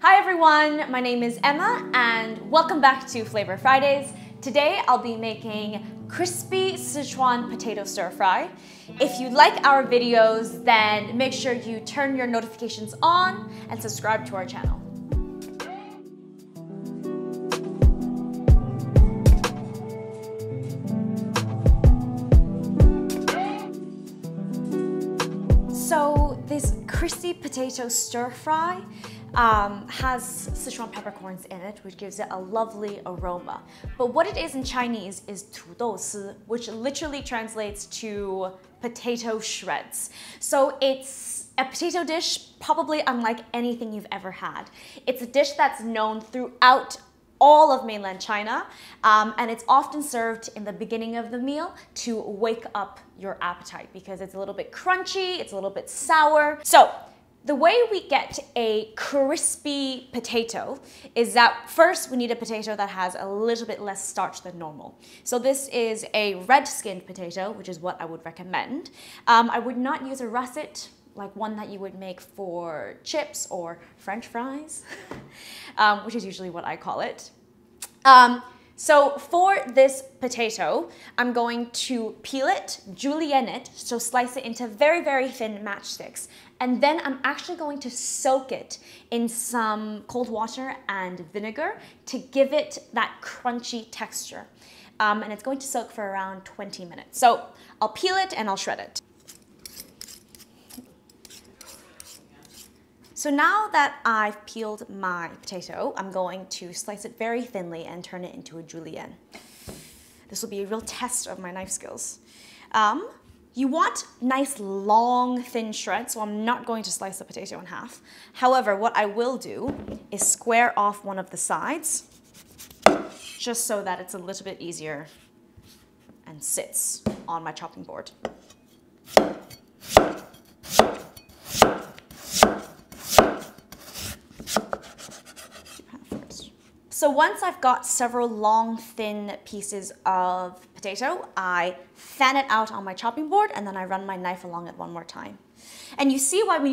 Hi everyone, my name is Emma and welcome back to Flavor Fridays. Today I'll be making crispy Sichuan potato stir fry. If you like our videos, then make sure you turn your notifications on and subscribe to our channel. So this crispy potato stir fry has Sichuan peppercorns in it, which gives it a lovely aroma. But what it is in Chinese is 土豆丝, which literally translates to potato shreds. So it's a potato dish probably unlike anything you've ever had. It's a dish that's known throughout all of mainland China, and it's often served in the beginning of the meal to wake up your appetite because it's a little bit crunchy, it's a little bit sour. So the way we get a crispy potato is that first we need a potato that has a little bit less starch than normal. So this is a red-skinned potato, which is what I would recommend. I would not use a russet, like one that you would make for chips or French fries, which is usually what I call it. So for this potato, I'm going to peel it, julienne it, so slice it into very, very thin matchsticks. And then I'm actually going to soak it in some cold water and vinegar to give it that crunchy texture. And it's going to soak for around 20 minutes. So I'll peel it and I'll shred it. So now that I've peeled my potato, I'm going to slice it very thinly and turn it into a julienne. This will be a real test of my knife skills. You want nice, long, thin shreds, so I'm not going to slice the potato in half. However, what I will do is square off one of the sides, just so that it's a little bit easier and sits on my chopping board. So once I've got several long, thin pieces of potato, I fan it out on my chopping board and then I run my knife along it one more time. And you see why we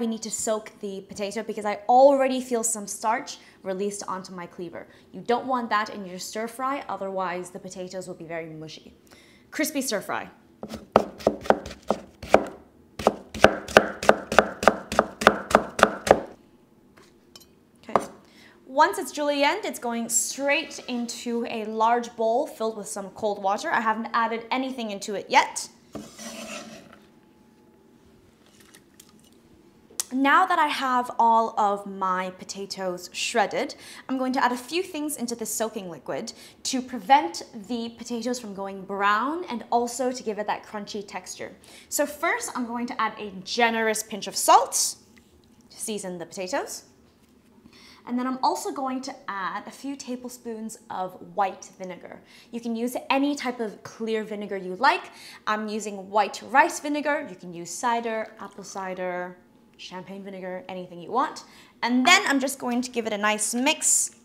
need to soak the potato, because I already feel some starch released onto my cleaver. You don't want that in your stir fry, otherwise the potatoes will be very mushy. Crispy stir fry. Once it's julienned, it's going straight into a large bowl filled with some cold water. I haven't added anything into it yet. Now that I have all of my potatoes shredded, I'm going to add a few things into the soaking liquid to prevent the potatoes from going brown and also to give it that crunchy texture. So first, I'm going to add a generous pinch of salt to season the potatoes. And then I'm also going to add a few tablespoons of white vinegar. You can use any type of clear vinegar you like. I'm using white rice vinegar. You can use cider, apple cider, champagne vinegar, anything you want. And then I'm just going to give it a nice mix.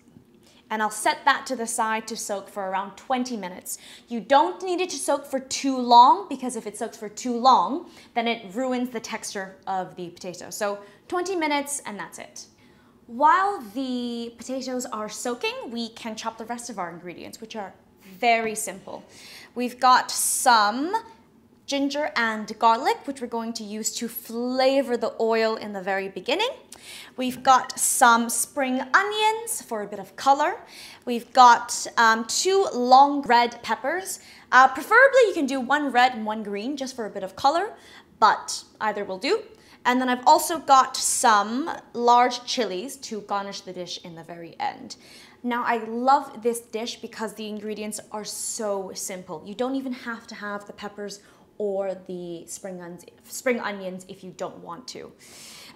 And I'll set that to the side to soak for around 20 minutes. You don't need it to soak for too long, because if it soaks for too long, then it ruins the texture of the potato. So 20 minutes and that's it. While the potatoes are soaking, we can chop the rest of our ingredients, which are very simple. We've got some ginger and garlic, which we're going to use to flavor the oil in the very beginning. We've got some spring onions for a bit of color. We've got 2 long red peppers. Preferably you can do 1 red and 1 green just for a bit of color, but either will do. And then I've also got some large chilies to garnish the dish in the very end. Now, I love this dish because the ingredients are so simple. You don't even have to have the peppers or the spring onions if you don't want to.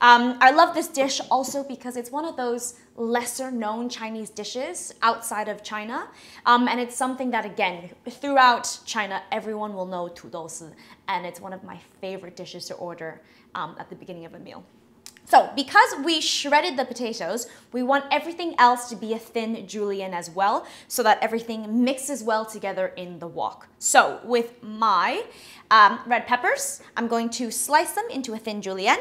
I love this dish also because it's one of those lesser known Chinese dishes outside of China. And it's something that, again, throughout China, everyone will know 土豆丝, and it's one of my favorite dishes to order at the beginning of a meal. So because we shredded the potatoes, we want everything else to be a thin julienne as well, so that everything mixes well together in the wok. So with my red peppers, I'm going to slice them into a thin julienne.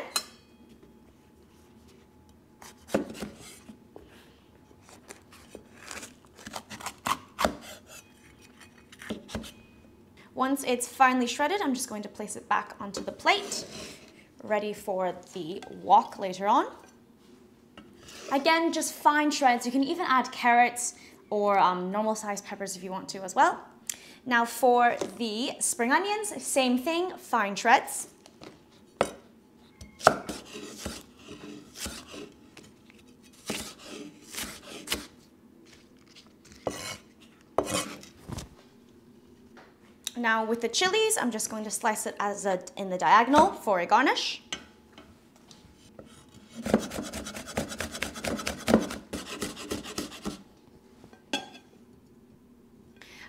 Once it's finely shredded, I'm just going to place it back onto the plate, ready for the wok later on. Again, just fine shreds. You can even add carrots or normal sized peppers if you want to as well. Now for the spring onions, same thing, fine shreds. Now with the chilies, I'm just going to slice it in the diagonal for a garnish.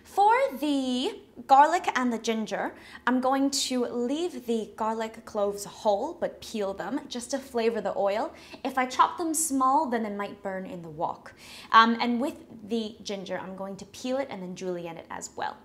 For the garlic and the ginger, I'm going to leave the garlic cloves whole, but peel them just to flavor the oil. If I chop them small, then it might burn in the wok. And with the ginger, I'm going to peel it and then julienne it as well.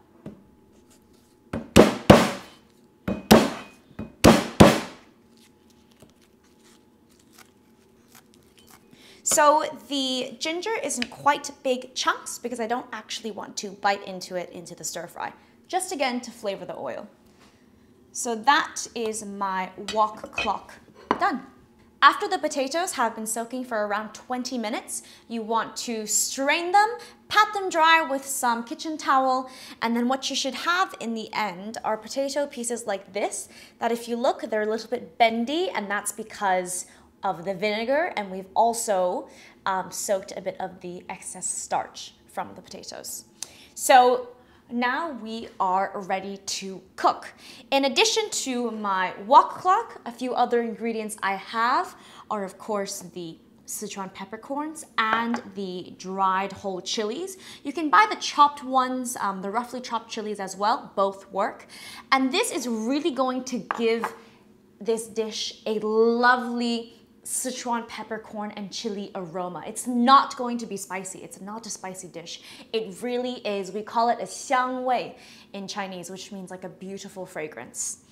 So the ginger is in quite big chunks because I don't actually want to bite into it into the stir fry, just again to flavor the oil. So that is my wok clock done. After the potatoes have been soaking for around 20 minutes, you want to strain them, pat them dry with some kitchen towel, and then what you should have in the end are potato pieces like this, that if you look, they're a little bit bendy, and that's because of the vinegar, and we've also soaked a bit of the excess starch from the potatoes. So now we are ready to cook. In addition to my wok clock, a few other ingredients I have are of course the Sichuan peppercorns and the dried whole chilies. You can buy the chopped ones, the roughly chopped chilies as well, both work. And this is really going to give this dish a lovely Sichuan peppercorn and chili aroma. It's not going to be spicy. It's not a spicy dish. It really is. We call it a xiang wei in Chinese, which means like a beautiful fragrance.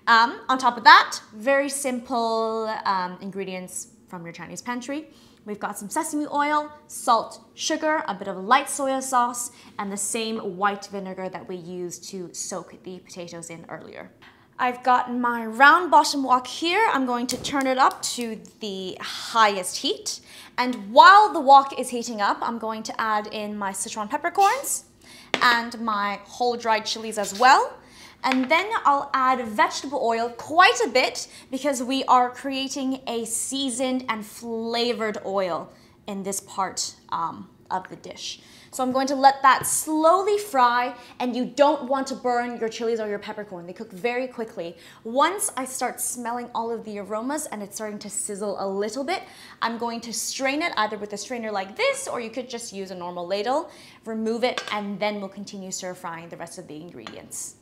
On top of that, very simple ingredients from your Chinese pantry. We've got some sesame oil, salt, sugar, a bit of light soya sauce, and the same white vinegar that we used to soak the potatoes in earlier. I've got my round bottom wok here. I'm going to turn it up to the highest heat. And while the wok is heating up, I'm going to add in my Sichuan peppercorns and my whole dried chilies as well. And then I'll add vegetable oil, quite a bit, because we are creating a seasoned and flavored oil in this part of the dish. So I'm going to let that slowly fry, and you don't want to burn your chilies or your peppercorn. They cook very quickly. Once I start smelling all of the aromas and it's starting to sizzle a little bit, I'm going to strain it either with a strainer like this, or you could just use a normal ladle, remove it, and then we'll continue stir frying the rest of the ingredients.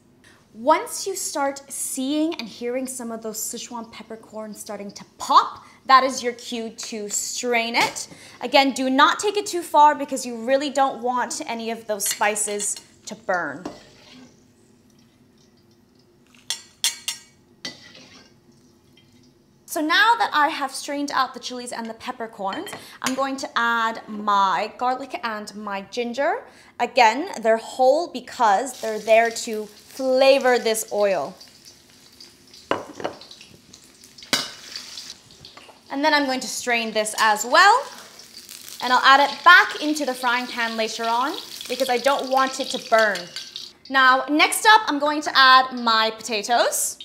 Once you start seeing and hearing some of those Sichuan peppercorns starting to pop, that is your cue to strain it. Again, do not take it too far because you really don't want any of those spices to burn. So now that I have strained out the chilies and the peppercorns, I'm going to add my garlic and my ginger. Again, they're whole because they're there to flavor this oil. And then I'm going to strain this as well. And I'll add it back into the frying pan later on because I don't want it to burn. Now, next up, I'm going to add my potatoes.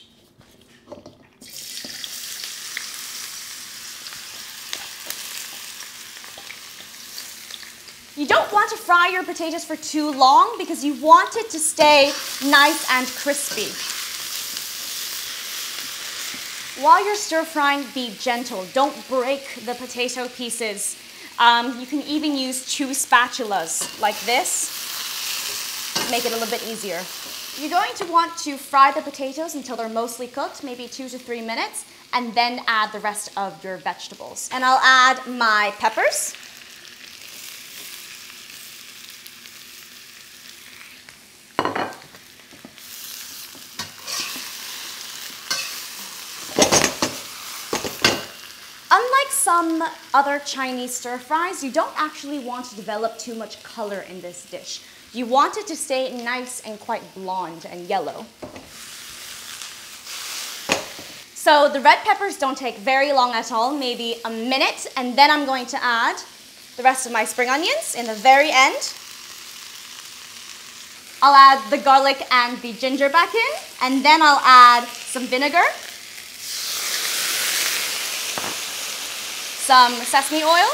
You don't want to fry your potatoes for too long because you want it to stay nice and crispy. While you're stir frying, be gentle. Don't break the potato pieces. You can even use 2 spatulas like this. Make it a little bit easier. You're going to want to fry the potatoes until they're mostly cooked, maybe 2 to 3 minutes, and then add the rest of your vegetables. And I'll add my peppers. Unlike some other Chinese stir fries, you don't actually want to develop too much color in this dish. You want it to stay nice and quite blonde and yellow. So the red peppers don't take very long at all, maybe a minute, and then I'm going to add the rest of my spring onions in the very end. I'll add the garlic and the ginger back in, and then I'll add some vinegar, some sesame oil,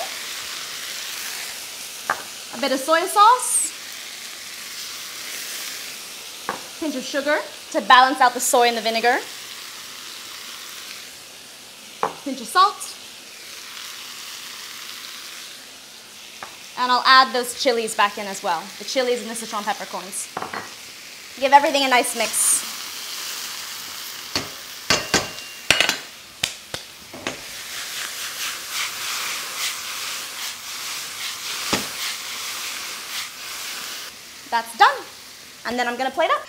a bit of soy sauce, a pinch of sugar to balance out the soy and the vinegar, a pinch of salt, and I'll add those chilies back in as well, the chilies and the Sichuan peppercorns. Give everything a nice mix. That's done. And then I'm gonna plate up.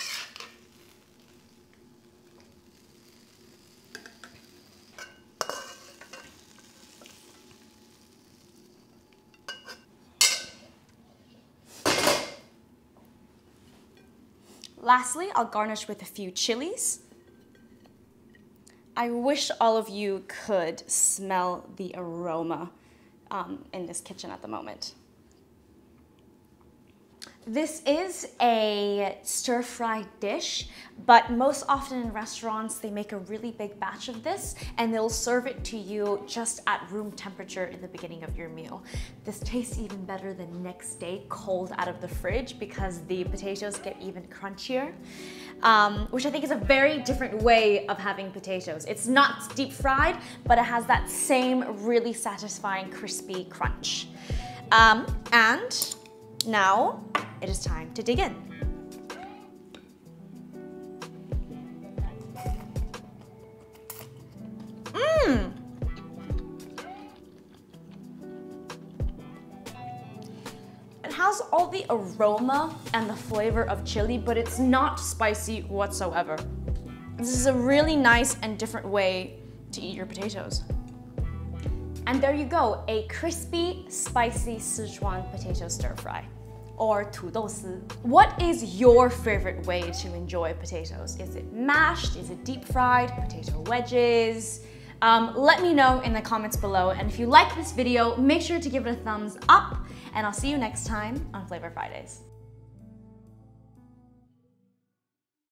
Lastly, I'll garnish with a few chilies. I wish all of you could smell the aroma in this kitchen at the moment. This is a stir-fry dish, but most often in restaurants, they make a really big batch of this and they'll serve it to you just at room temperature in the beginning of your meal. This tastes even better the next day, cold out of the fridge, because the potatoes get even crunchier, which I think is a very different way of having potatoes. It's not deep fried, but it has that same really satisfying crispy crunch. And now, it is time to dig in. It has all the aroma and the flavor of chili, but it's not spicy whatsoever. This is a really nice and different way to eat your potatoes. And there you go, a crispy, spicy Sichuan potato stir fry, or 土豆丝. What is your favorite way to enjoy potatoes? Is it mashed? Is it deep fried? Potato wedges? Let me know in the comments below. And if you like this video, make sure to give it a thumbs up. And I'll see you next time on Flavor Fridays.